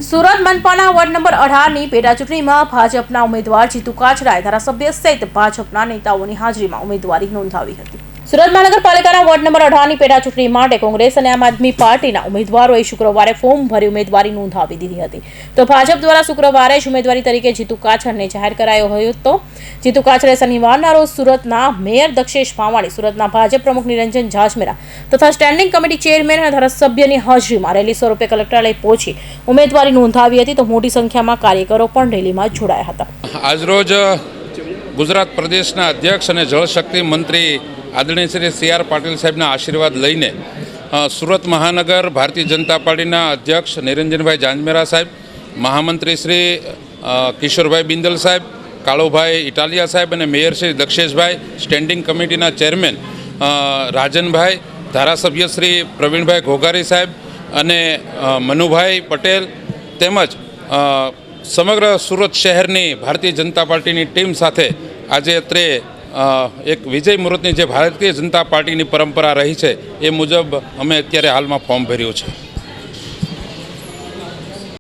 Surat મનપાના ward number 18ની પેટાચૂંટણીમાં ભાજપના ઉમેદવાર જીતુ કાછડાએ ધારાસભ્ય સહિત ભાજપના નેતાઓની હાજરીમાં ઉમેદવારી નોંધાવી હતી। સુરત મહાનગરપાલિકાના વોર્ડ નંબર 18ની પેટાચૂંટણી માટે કોંગ્રેસ અને આમ આદમી પાર્ટીના ઉમેદવારોએ શુક્રવારે ફોર્મ ભરી ઉમેદવારી નોંધાવી દીધી હતી। તો ભાજપ દ્વારા શુક્રવારે જ ઉમેદવારી તરીકે જીતુ કાછડને જાહેર કરાયો હતો। જીતુ કાછડે શનિવારના રોજ સુરતના મેયર દક્ષેશ ભાવાણી, સુરતના ભાજપ પ્રમુખ નિરંજન ઝાઝમેરા તથા સ્ટેન્ડિંગ કમિટી ચેરમેન અને ધારાસભ્યની હાજરીમાં રેલી સ્વરૂપે કલેક્ટરાલય પહોંચી ઉમેદવારી નોંધાવી હતી। તો મોટી સંખ્યામાં કાર્યકરો પણ રેલીમાં જોડાયા હતા। આજરોજ ગુજરાત પ્રદેશના અધ્યક્ષ અને જળશક્તિ મંત્રી આદરણીય શ્રી CR પાટીલ સાહેબના આશીર્વાદ લઈને સુરત મહાનગર ભારતીય જનતા પાર્ટીના અધ્યક્ષ નિરંજનભાઈ ઝાંઝમેરા સાહેબ, મહામંત્રી શ્રી કિશોરભાઈ બિંદલ સાહેબ, કાળુભાઈ ઇટાલિયા સાહેબ અને મેયર શ્રી દક્ષેશભાઈ, સ્ટેન્ડિંગ કમિટીના ચેરમેન રાજનભાઈ, ધારાસભ્ય શ્રી પ્રવીણભાઈ ઘોઘારી સાહેબ અને મનુભાઈ પટેલ તેમજ સમગ્ર સુરત શહેરની ભારતીય જનતા પાર્ટીની ટીમ સાથે આજે અત્રે એક વિજય મુહૂર્તની જે ભારતીય જનતા પાર્ટીની પરંપરા રહી છે એ મુજબ અમે અત્યારે હાલમાં ફોર્મ ભર્યું છે।